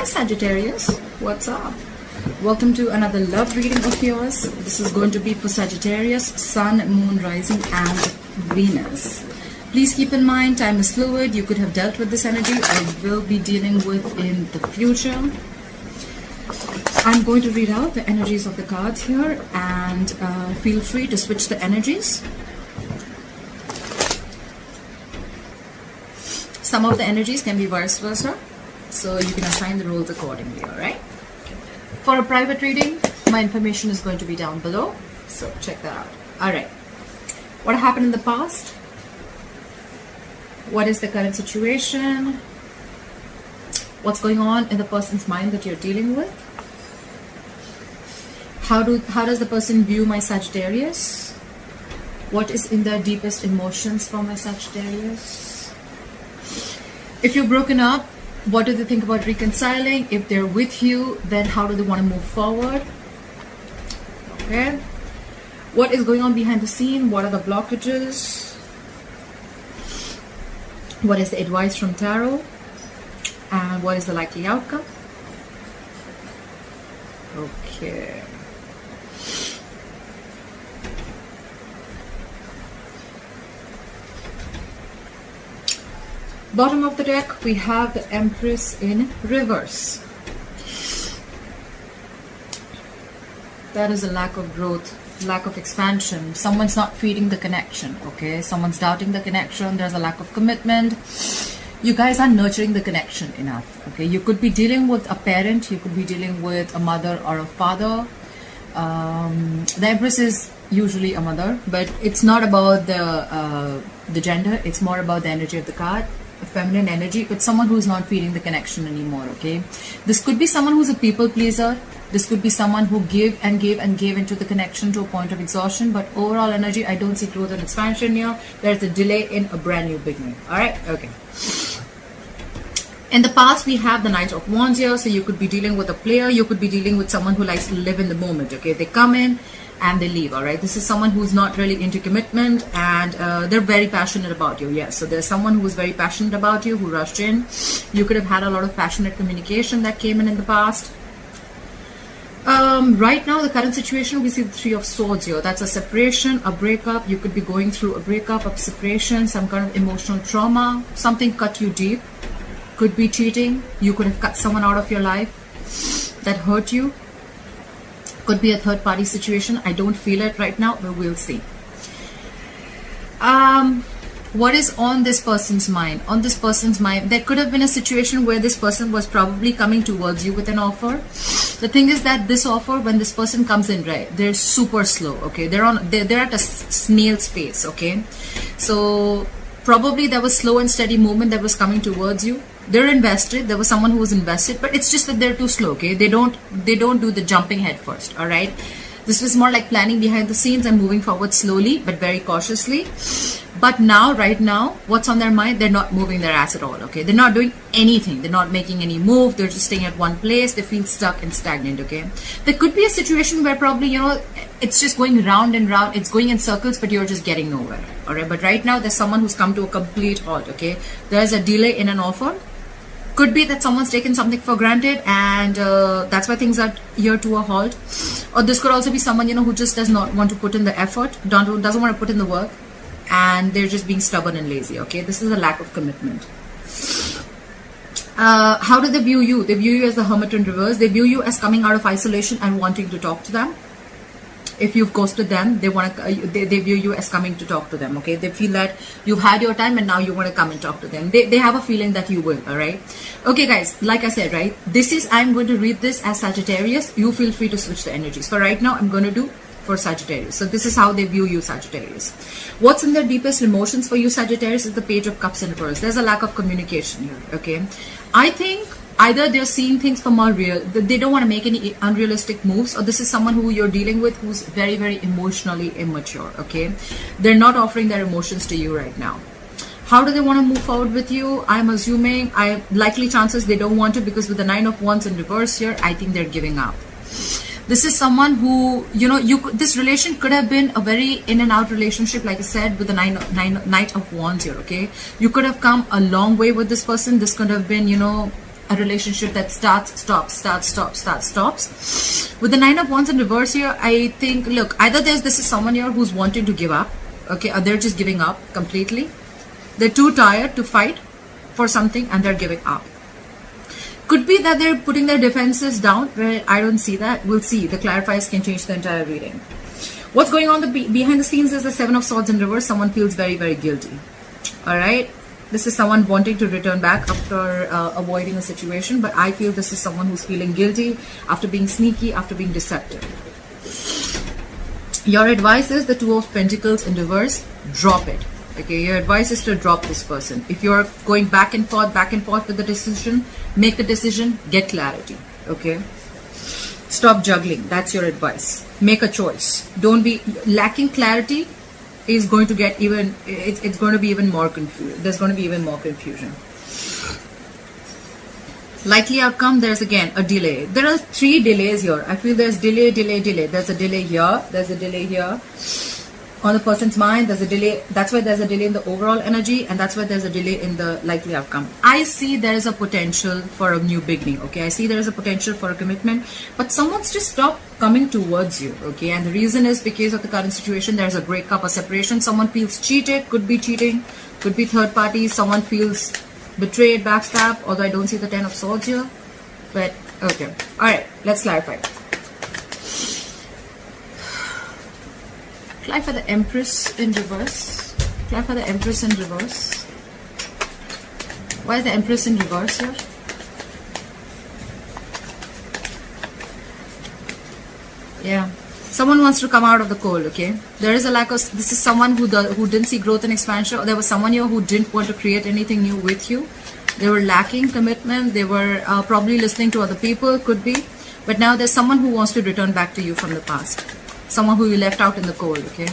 Sagittarius, what's up? Welcome to another love reading of yours. This is going to be for Sagittarius, Sun, Moon, Rising and Venus. Please keep in mind, time is fluid. You could have dealt with this energy. I will be dealing with in the future. I'm going to read out the energies of the cards here, and feel free to switch the energies. Some of the energies can be vice versa, so you can assign the roles accordingly, alright? For a private reading, my information is going to be down below, so check that out. Alright, what happened in the past? What is the current situation? What's going on in the person's mind that you're dealing with? How does the person view my Sagittarius? What is in their deepest emotions for my Sagittarius? If you're broken up, what do they think about reconciling? If they're with you, then how do they want to move forward? Okay. What is going on behind the scene? What are the blockages? What is the advice from Tarot? And what is the likely outcome? Okay. Bottom of the deck, we have the Empress in reverse. That is a lack of growth, lack of expansion. Someone's not feeding the connection, okay? Someone's doubting the connection. There's a lack of commitment. You guys are nurturing the connection enough, okay? You could be dealing with a parent. You could be dealing with a mother or a father. The Empress is usually a mother, but it's not about the gender. It's more about the energy of the card. Feminine energy, but someone who's not feeling the connection anymore, okay? This could be someone who's a people pleaser. This could be someone who gave and gave and gave into the connection to a point of exhaustion, but overall energy, I don't see growth and expansion here. There's a delay in a brand new beginning. All right, okay. In the past, we have the Knight of Wands here, so you could be dealing with a player. You could be dealing with someone who likes to live in the moment, okay? They come in and they leave, all right? This is someone who's not really into commitment, and they're very passionate about you. Yes, so there's someone who's very passionate about you, who rushed in. You could have had a lot of passionate communication that came in the past. Right now, the current situation, we see the Three of Swords here. That's a separation, a breakup. You could be going through a breakup, a separation, some kind of emotional trauma. Something cut you deep. Could be cheating. You could have cut someone out of your life that hurt you. Could be a third party situation. I don't feel it right now, but we'll see. What is on this person's mind? On this person's mind, there could have been a situation where this person was probably coming towards you with an offer. The thing is that this offer, when this person comes in, right, they're super slow, okay? They're at a snail's pace, okay? So probably there was slow and steady movement that was coming towards you. They're invested. There was someone who was invested, but it's just that they're too slow, okay? They don't do the jumping head first, all right? This was more like planning behind the scenes and moving forward slowly, but very cautiously. But now, right now, what's on their mind? They're not moving their ass at all, okay? They're not doing anything. They're not making any move. They're just staying at one place. They feel stuck and stagnant, okay? There could be a situation where probably, you know, it's just going round and round. It's going in circles, but you're just getting nowhere, all right? But right now, there's someone who's come to a complete halt, okay? There's a delay in an offer. Could be that someone's taken something for granted, and that's why things are here to a halt. Or this could also be someone, you know, who just does not want to put in the effort, doesn't want to put in the work, and they're just being stubborn and lazy, okay? This is a lack of commitment. How do they view you? They view you as the Hermit in reverse. They view you as coming out of isolation and wanting to talk to them. If you've ghosted them, they view you as coming to talk to them, okay? They feel that you've had your time and now you want to come and talk to them. They have a feeling that you will, all right? Okay, guys, like I said, right? I'm going to read this as Sagittarius. You feel free to switch the energies. For right now, I'm going to do for Sagittarius. So this is how they view you, Sagittarius. What's in their deepest emotions for you, Sagittarius, is the Page of Cups in reverse. There's a lack of communication here, okay? I think either they're seeing things from a real, they don't want to make any unrealistic moves, or this is someone who you're dealing with who's very, very emotionally immature, okay? They're not offering their emotions to you right now. How do they want to move forward with you? I'm assuming, likely chances they don't want to, because with the Nine of Wands in reverse here, I think they're giving up. This is someone who, you know, this relation could have been a very in and out relationship, like I said, with the Knight of Wands here, okay? You could have come a long way with this person. This could have been, you know, a relationship that starts, stops. With the 9 of Wands in reverse here, I think, look, either this is someone here who's wanting to give up, okay, or they're just giving up completely. They're too tired to fight for something and they're giving up. Could be that they're putting their defenses down, but I don't see that. We'll see. The clarifiers can change the entire reading. What's going on behind the scenes is the 7 of Swords in reverse. Someone feels very, very guilty. All right. This is someone wanting to return back after avoiding a situation, but I feel this is someone who's feeling guilty after being sneaky, after being deceptive. Your advice is the 2 of Pentacles in reverse. Drop it. Okay, your advice is to drop this person. If you're going back and forth with the decision, make a decision, get clarity. Okay, stop juggling. That's your advice. Make a choice. Don't be lacking clarity. Is going to get even, it's going to be even more confused. There's going to be even more confusion. Likely outcome, there's again a delay. There are 3 delays here. I feel there's delay. There's a delay here. There's a delay here. On the person's mind, there's a delay. That's why there's a delay in the overall energy, and that's why there's a delay in the likely outcome. I see there is a potential for a new beginning. Okay, I see there is a potential for a commitment, but someone's just stopped coming towards you. Okay, and the reason is because of the current situation. There's a breakup, a separation. Someone feels cheated. Could be cheating. Could be third party. Someone feels betrayed, backstabbed. Although I don't see the 10 of Swords here, but okay. All right, let's clarify. Clarify the Empress in reverse. Clarify the Empress in reverse. Why is the Empress in reverse here? Yeah. Someone wants to come out of the cold, okay? There is a lack of... This is someone who didn't see growth and expansion. Or there was someone here who didn't want to create anything new with you. They were lacking commitment. They were probably listening to other people, could be. But now there's someone who wants to return back to you from the past. Someone who you left out in the cold, okay?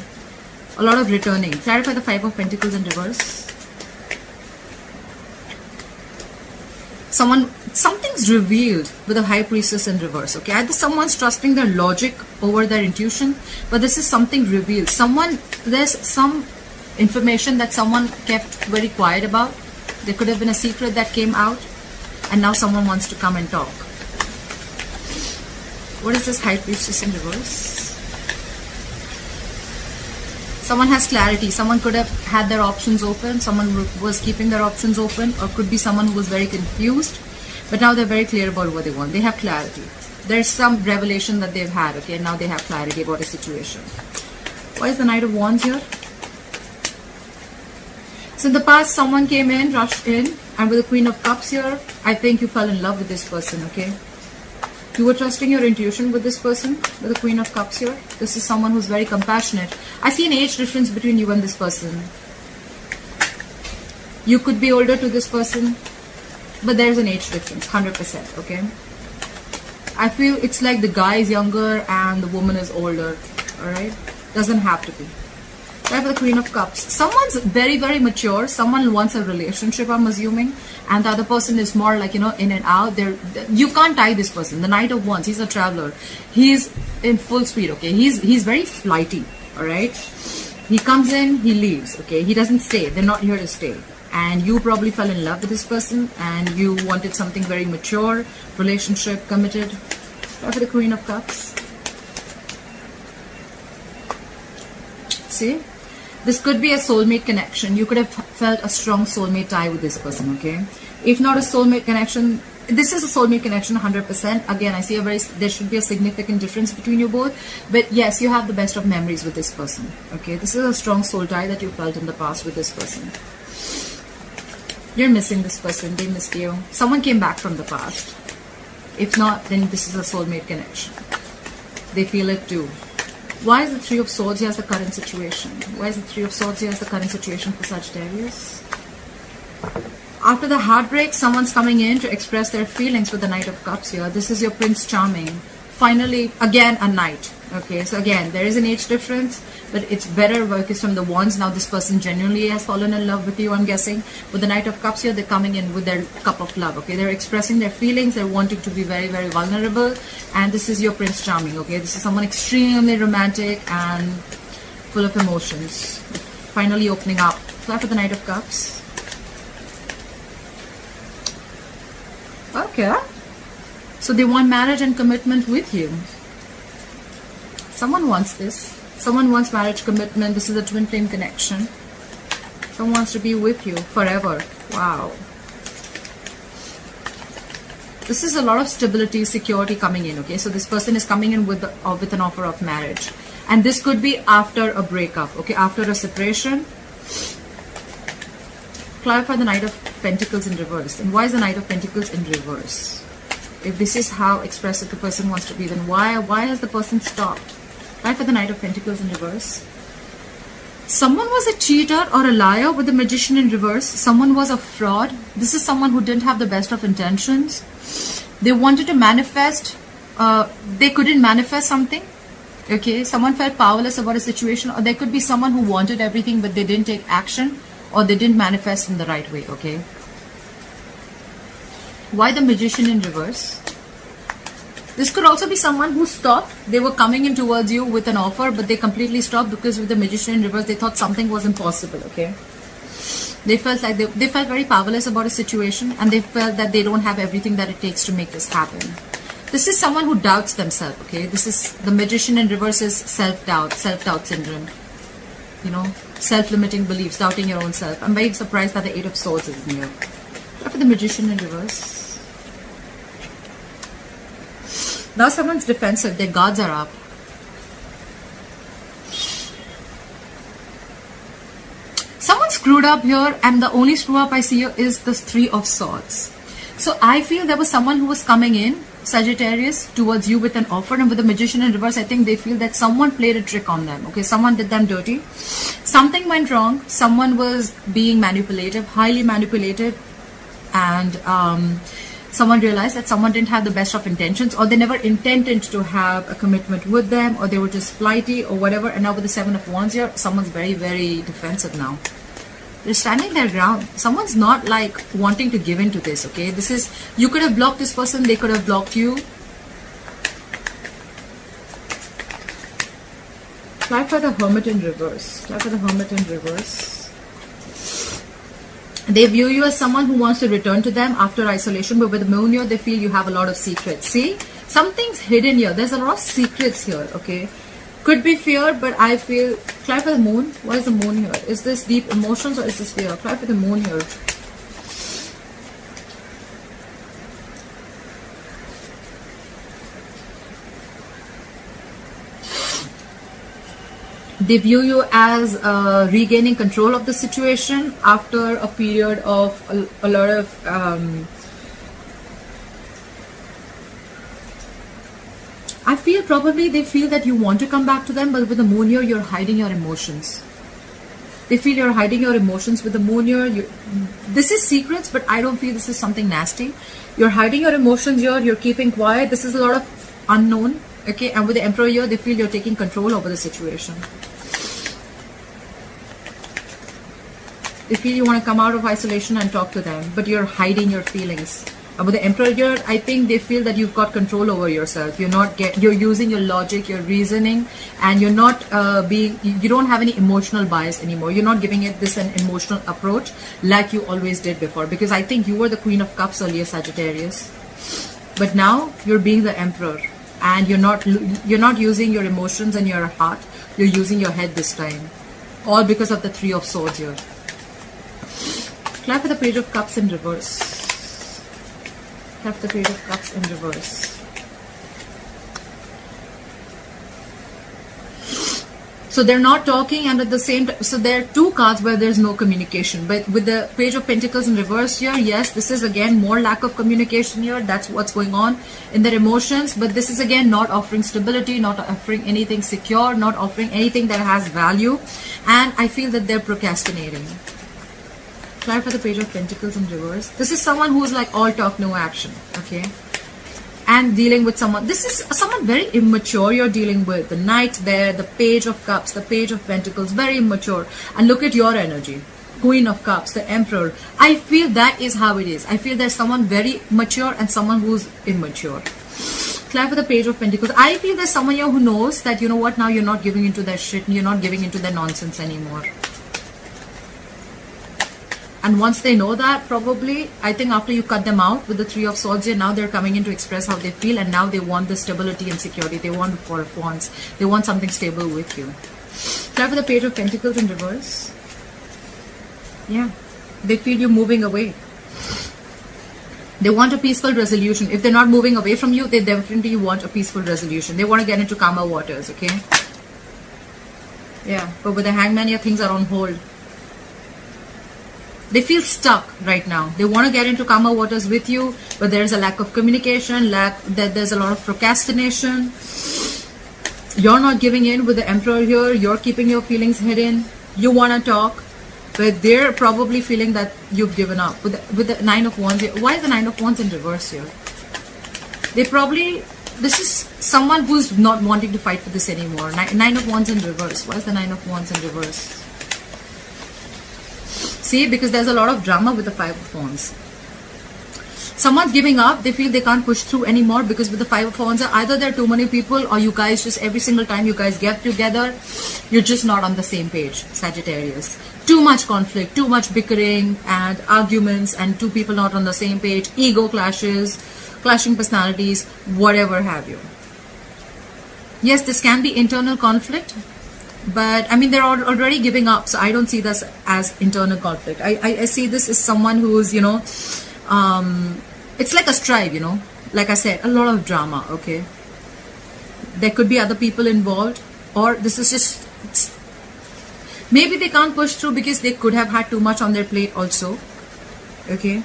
A lot of returning. Clarify the 5 of Pentacles in reverse. Something's revealed with the High Priestess in reverse, okay? Either someone's trusting their logic over their intuition, but this is something revealed. There's some information that someone kept very quiet about. There could have been a secret that came out, and now someone wants to come and talk. What is this High Priestess in reverse? Someone has clarity. Someone could have had their options open. Someone was keeping their options open, or could be someone who was very confused. But now they're very clear about what they want. They have clarity. There's some revelation that they've had, okay? And now they have clarity about a situation. Why is the Knight of Wands here? So in the past, someone came in, rushed in, and with the Queen of Cups here, I think you fell in love with this person, okay? You were trusting your intuition with this person, with the Queen of Cups here. This is someone who's very compassionate. I see an age difference between you and this person. You could be older to this person, but there's an age difference, 100%, okay? I feel it's like the guy is younger and the woman is older, alright? Doesn't have to be. Right, for the Queen of Cups. Someone's very, very mature. Someone wants a relationship, I'm assuming. And the other person is more like, in and out. You can't tie this person. The Knight of Wands, he's a traveler. He's in full speed, okay? He's very flighty, alright? He comes in, he leaves, okay? He doesn't stay. They're not here to stay. And you probably fell in love with this person and you wanted something very mature, relationship, committed. Right, for the Queen of Cups. See? This could be a soulmate connection. You could have felt a strong soulmate tie with this person, okay? If not a soulmate connection, this is a soulmate connection 100%. Again, I see there should be a significant difference between you both. But yes, you have the best of memories with this person, okay? This is a strong soul tie that you felt in the past with this person. You're missing this person. They missed you. Someone came back from the past. If not, then this is a soulmate connection. They feel it too. Why is the Three of Swords here as the current situation? Why is the Three of Swords here as the current situation for Sagittarius? After the heartbreak, someone's coming in to express their feelings with the Knight of Cups here. This is your Prince Charming. Finally, again, a knight. Okay, so again, there is an age difference, but it's better because from the Wands, now this person genuinely has fallen in love with you, I'm guessing. With the Knight of Cups here, they're coming in with their cup of love, okay? They're expressing their feelings, they're wanting to be very, very vulnerable, and this is your Prince Charming, okay? This is someone extremely romantic and full of emotions. Finally opening up. So after the Knight of Cups. Well, Okay. So they want marriage and commitment with you. Someone wants this. Someone wants marriage commitment. This is a twin flame connection. Someone wants to be with you forever. Wow. This is a lot of stability, security coming in, okay? So this person is coming in with an offer of marriage. And this could be after a breakup, okay? After a separation. Clarify the Knight of Pentacles in reverse. And why is the Knight of Pentacles in reverse? If this is how expressive the person wants to be, then why has the person stopped? Clarify the Knight of Pentacles in reverse. Someone was a cheater or a liar with the Magician in reverse. Someone was a fraud. This is someone who didn't have the best of intentions. They wanted to manifest. They couldn't manifest something. Okay, someone felt powerless about a situation, or there could be someone who wanted everything but they didn't take action, or they didn't manifest in the right way. Okay, why the Magician in reverse? This could also be someone who stopped. They were coming in towards you with an offer, but they completely stopped because with the Magician in reverse, they thought something was impossible. Okay, they felt like they felt very powerless about a situation, and they felt that they don't have everything that it takes to make this happen. This is someone who doubts themselves, okay? This is the Magician in reverse is self-doubt syndrome. You know, self-limiting beliefs, doubting your own self. I'm very surprised that the Eight of Swords is here. Look for the Magician in reverse. Now someone's defensive, their guards are up. Someone screwed up here, and the only screw up I see here is the Three of Swords. So I feel there was someone who was coming in, Sagittarius, towards you with an offer, and with the Magician in reverse, I think they feel that someone played a trick on them. Okay, someone did them dirty. Something went wrong. Someone was being manipulative, highly manipulative, and someone realized that someone didn't have the best of intentions, or they never intended to have a commitment with them, or they were just flighty or whatever. And now with the Seven of Wands here, someone's very, very defensive now. They're standing their ground. Someone's not like wanting to give in to this, okay? This is, you could have blocked this person, they could have blocked you. Try for the Hermit in reverse. Try for the Hermit in reverse. They view you as someone who wants to return to them after isolation, but with the Moon here, they feel you have a lot of secrets. See? Something's hidden here. There's a lot of secrets here, okay? Could be fear, but I feel, try for the Moon. What is the Moon here? Is this deep emotions or is this fear? Try for the Moon here. They view you as regaining control of the situation after a period of a lot of I feel probably they feel that you want to come back to them, but with the Moon here, you're hiding your emotions. They feel you're hiding your emotions with the Moon here. This is secrets, but I don't feel this is something nasty. You're hiding your emotions here. You're keeping quiet. This is a lot of unknown. Okay, and with the Emperor here, they feel you're taking control over the situation. They feel you want to come out of isolation and talk to them, but you're hiding your feelings. With the Emperor here, I think they feel that you've got control over yourself. You're using your logic, your reasoning, and you're not you don't have any emotional bias anymore. You're not giving it this an emotional approach like you always did before. Because I think you were the Queen of Cups earlier, Sagittarius, but now you're being the Emperor, and you're not using your emotions and your heart. You're using your head this time, all because of the Three of Swords here. Clap for the Page of Cups in reverse. Have the Page of Cups in reverse. So they're not talking, and at the same time, so there are two cards where there's no communication. But with the Page of Pentacles in reverse here, yes, this is again more lack of communication here. That's what's going on in their emotions. But this is again not offering stability, not offering anything secure, not offering anything that has value. And I feel that they're procrastinating. Try for the Page of Pentacles in reverse. This is someone who's like all talk, no action. Okay. And dealing with someone. This is someone very immature you're dealing with. The Knight there, the Page of Cups, the Page of Pentacles. Very immature. And look at your energy. Queen of Cups, the Emperor. I feel that is how it is. I feel there's someone very mature and someone who's immature. Try for the Page of Pentacles. I feel there's someone here who knows that, you know what, now you're not giving into their shit. You're not giving into their nonsense anymore. And once they know that, probably, I think after you cut them out with the Three of Swords here, now they're coming in to express how they feel, and now they want the stability and security. They want the Four of Wands. They want something stable with you. Try for the Page of Pentacles in reverse. Yeah. They feel you moving away. They want a peaceful resolution. If they're not moving away from you, they definitely want a peaceful resolution. They want to get into calmer waters, okay? Yeah, but with the Hangman here, things are on hold. They feel stuck right now. They want to get into calmer waters with you, but there's a lack of communication, there's a lot of procrastination. You're not giving in with the Emperor here. You're keeping your feelings hidden. You want to talk. But they're probably feeling that you've given up. With the Nine of Wands here. Why is the Nine of Wands in reverse here? They probably... This is someone who's not wanting to fight for this anymore. Nine of Wands in reverse. Why is the Nine of Wands in reverse? See, because there's a lot of drama with the Five of Wands. Someone's giving up. They feel they can't push through anymore because with the Five of Wands, either there are too many people or you guys just every single time you guys get together, you're just not on the same page, Sagittarius. Too much conflict, too much bickering and arguments, and two people not on the same page, ego clashes, clashing personalities, whatever have you. Yes, this can be internal conflict, but I mean, they're already giving up, so I don't see this as internal conflict. I see this as someone who's, you know, it's like a strife, you know, like I said, a lot of drama, okay? There could be other people involved, or this is just... Maybe they can't push through because they could have had too much on their plate also. Okay.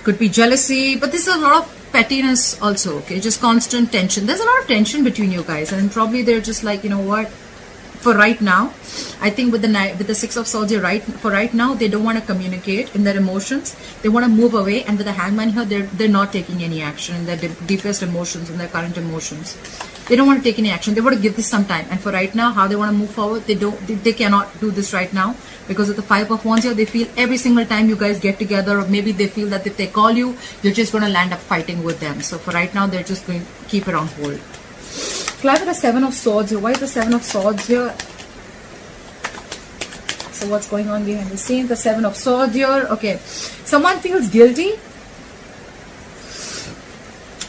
Could be jealousy, but this is a lot of pettiness also. Okay, just constant tension. There's a lot of tension between you guys, and probably they're just like, you know what? For right now, I think with the Six of Swords, for right now, they don't want to communicate in their emotions. They want to move away, and with the Hangman here, they're not taking any action in their deepest emotions, in their current emotions. They don't want to take any action. They want to give this some time. And for right now, how they want to move forward, they cannot do this right now because of the Five of Wands here. They feel every single time you guys get together, or maybe they feel that if they call you, you're just going to land up fighting with them. So for right now, they're just going to keep it on hold. Fly with the Seven of Swords here. Why is the Seven of Swords here? So what's going on behind the scenes? The Seven of Swords here. Okay. Someone feels guilty.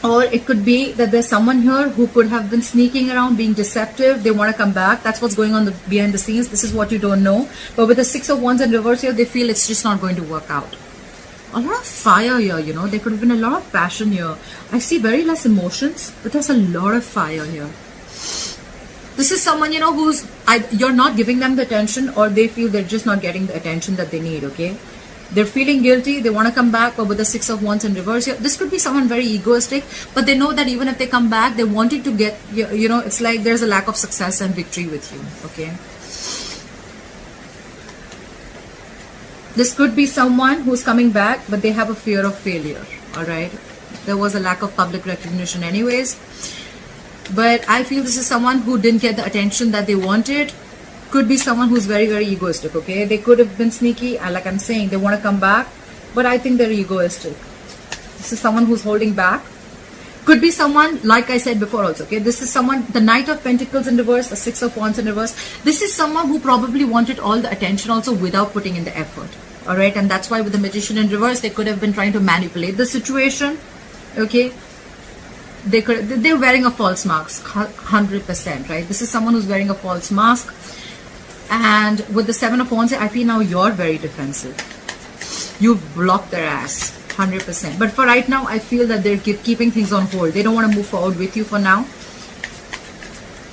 Or it could be that there's someone here who could have been sneaking around, being deceptive. They want to come back. That's what's going on behind the scenes. This is what you don't know. But with the Six of Wands in reverse here, they feel it's just not going to work out. A lot of fire here, you know. There could have been a lot of passion here. I see very less emotions, but there's a lot of fire here. This is someone, you know, you're not giving them the attention, or they feel they're just not getting the attention that they need, okay? They're feeling guilty. They want to come back, but with the Six of Wands in reverse here, this could be someone very egoistic, but they know that even if they come back, they wanted to get, you know, it's like there's a lack of success and victory with you, okay? This could be someone who's coming back, but they have a fear of failure, all right? There was a lack of public recognition anyways. But I feel this is someone who didn't get the attention that they wanted. Could be someone who's very, very egoistic, okay? They could have been sneaky, and like I'm saying, they want to come back, but I think they're egoistic. This is someone who's holding back. Could be someone, like I said before also, okay? This is someone, the Knight of Pentacles in reverse, the Six of Wands in reverse. This is someone who probably wanted all the attention also without putting in the effort, all right? And that's why with the Magician in reverse, they could have been trying to manipulate the situation, okay? They're wearing a false mask, 100%, right? This is someone who's wearing a false mask. And with the Seven of Wands, I feel now you're very defensive. You've blocked their ass, 100%. But for right now, I feel that they're keeping things on hold. They don't want to move forward with you for now.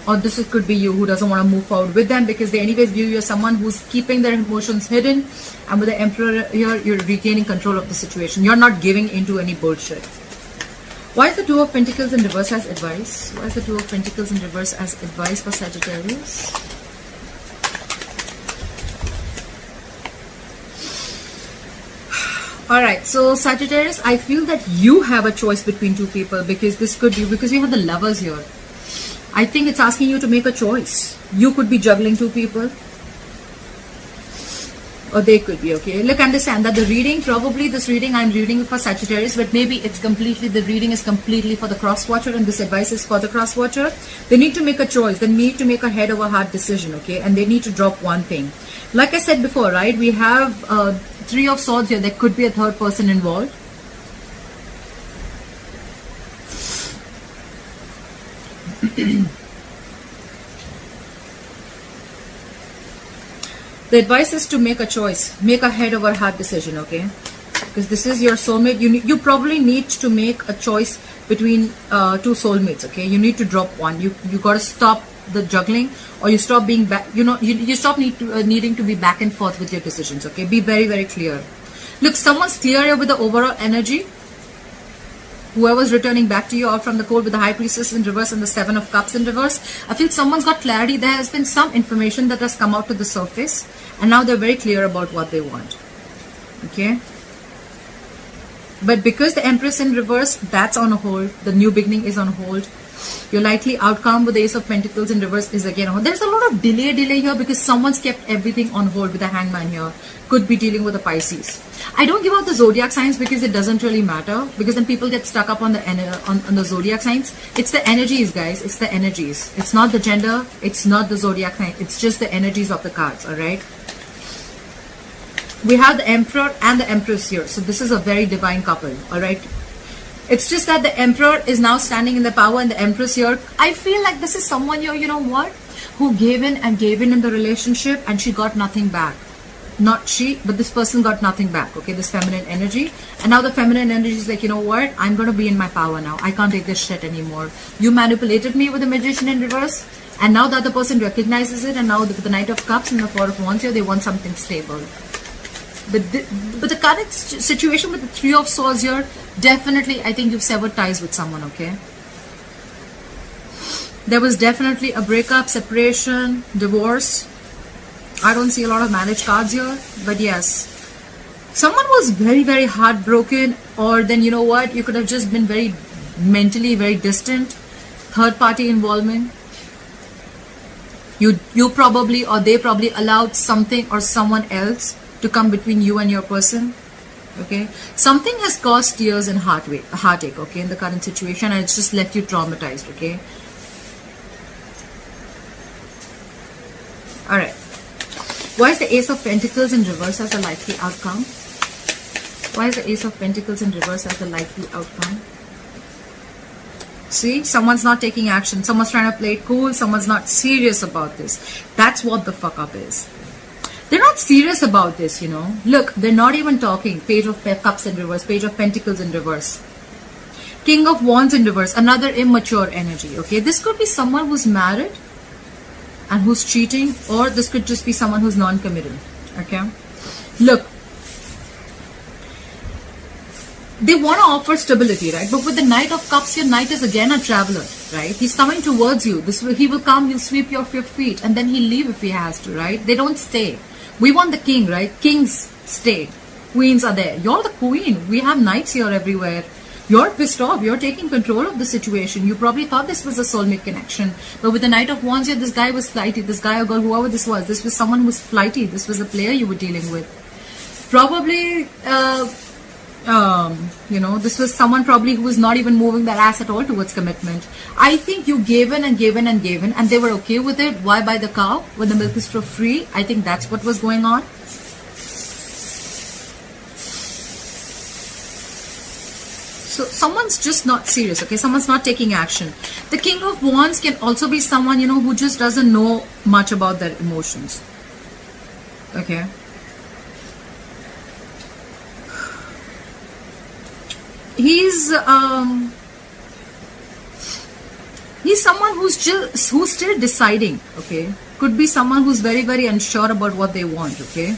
Or this could be you who doesn't want to move forward with them because they anyways view you as someone who's keeping their emotions hidden. And with the Emperor here, you're retaining control of the situation. You're not giving into any bullshit. Why is the Two of Pentacles in reverse as advice? Why is the Two of Pentacles in reverse as advice for Sagittarius? Alright, so Sagittarius, I feel that you have a choice between two people because this could be, because you have the Lovers here. I think it's asking you to make a choice. You could be juggling two people. or they could be, okay? Look, understand that the reading, probably this reading I'm reading for Sagittarius, but maybe it's completely, the reading is completely for the cross watcher, and this advice is for the cross watcher. They need to make a choice. They need to make a head over heart decision, okay? And they need to drop one thing. Like I said before, right? We have Three of Swords here. There could be a third person involved. The advice is to make a choice, make a head over heart decision, okay? Because this is your soulmate. You probably need to make a choice between two soulmates, okay? You need to drop one. You got to stop the juggling, or you stop being back. You stop needing to be back and forth with your decisions, okay? Be very, very clear. Look, someone's clear here with the overall energy. Whoever's returning back to you out from the cold with the High Priestess in reverse and the Seven of Cups in reverse, I feel someone's got clarity. There has been some information that has come out to the surface, and now they're very clear about what they want. Okay? But because the Empress in reverse, that's on hold. The new beginning is on hold. Your likely outcome with the Ace of Pentacles in reverse is again on hold. There's a lot of delay here because someone's kept everything on hold with the Hangman here. Could be dealing with a Pisces. I don't give out the zodiac signs because it doesn't really matter, because then people get stuck up on the zodiac signs. It's the energies, guys. It's the energies. It's not the gender. It's not the zodiac sign. It's just the energies of the cards, all right? We have the Emperor and the Empress here. So this is a very divine couple, all right? It's just that the Emperor is now standing in the power, and the Empress here, I feel like this is someone here, you know what, who gave in in the relationship, and she got nothing back. Not she, but this person got nothing back, okay? This feminine energy. And now the feminine energy is like, you know what, I'm going to be in my power now. I can't take this shit anymore. You manipulated me with the Magician in reverse, and now the other person recognizes it, and now with the Knight of Cups and the Four of Wands here, they want something stable. But the current situation with the Three of Swords here, definitely, I think you've severed ties with someone, okay? There was definitely a breakup, separation, divorce. I don't see a lot of marriage cards here, but yes. Someone was very, very heartbroken, or then, you know what, you could have just been very mentally very distant. Third party involvement. You probably, or they probably allowed something or someone else to come between you and your person, okay? Something has caused tears and heartache, okay, in the current situation, and it's just left you traumatized, okay? All right. Why is the Ace of Pentacles in reverse as a likely outcome? Why is the Ace of Pentacles in reverse as a likely outcome? See, someone's not taking action. Someone's trying to play it cool. Someone's not serious about this. That's what the fuck up is. They're not serious about this, you know. Look, they're not even talking. Page of Cups in reverse. Page of Pentacles in reverse. King of Wands in reverse. Another immature energy, okay? This could be someone who's married and who's cheating, or this could just be someone who's non-committal, okay? Look, they want to offer stability, right? But with the Knight of Cups, your Knight is again a traveler, right? He's coming towards you. He will come, he'll sweep you off your feet, and then he'll leave if he has to, right? They don't stay. We want the king, right? Kings stay. Queens are there. You're the queen. We have knights here everywhere. You're pissed off. You're taking control of the situation. You probably thought this was a soulmate connection. But with the Knight of Wands here, this guy was flighty. This guy or girl, whoever this was someone who was flighty. This was a player you were dealing with. Probably, you know, this was someone probably who was not even moving their ass at all towards commitment. I think you gave in and gave in and gave in, and they were okay with it. Why buy the cow when the milk is for free? I think that's what was going on. So someone's just not serious, okay? Someone's not taking action. The King of Wands can also be someone, you know, who just doesn't know much about their emotions, okay? He's someone who's still deciding, okay? Could be someone who's very, very unsure about what they want, okay?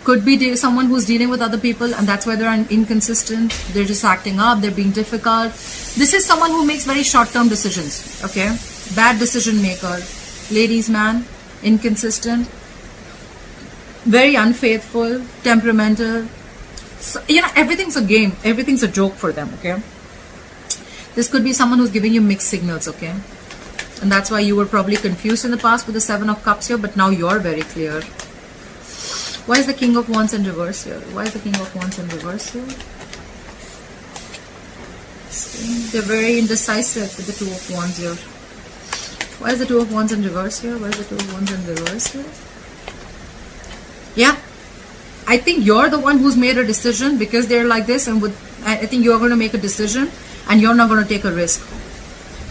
Could be someone who's dealing with other people, and that's why they're inconsistent. They're just acting up. They're being difficult. This is someone who makes very short-term decisions, okay? Bad decision maker. Ladies, man, inconsistent. Very unfaithful, temperamental. So, you know, everything's a game. Everything's a joke for them, okay? This could be someone who's giving you mixed signals, okay? And that's why you were probably confused in the past with the Seven of Cups here, but now you're very clear. Why is the King of Wands in reverse here? Why is the King of Wands in reverse here? They're very indecisive with the Two of Wands here. Why is the Two of Wands in reverse here? Why is the Two of Wands in reverse here? Yeah, I think you're the one who's made a decision because they're like this, and I think you're going to make a decision and you're not going to take a risk.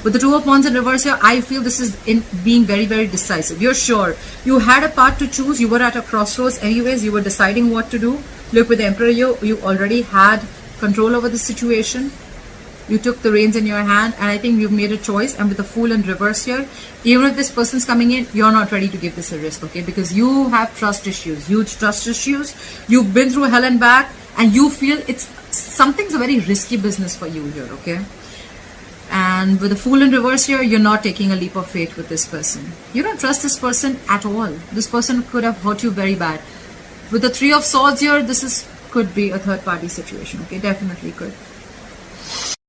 With the Two of Wands in reverse here, I feel this is in being very, very decisive. You're sure. You had a path to choose. You were at a crossroads anyways. You were deciding what to do. Look, with the Emperor, you already had control over the situation. You took the reins in your hand, and I think you've made a choice. And with the Fool in reverse here, even if this person's coming in, you're not ready to give this a risk, okay? Because you have trust issues, huge trust issues. You've been through hell and back, and you feel something's a very risky business for you here, okay? And with the Fool in reverse here, you're not taking a leap of faith with this person. You don't trust this person at all. This person could have hurt you very bad. With the Three of Swords here, could be a third party situation, okay? Definitely could.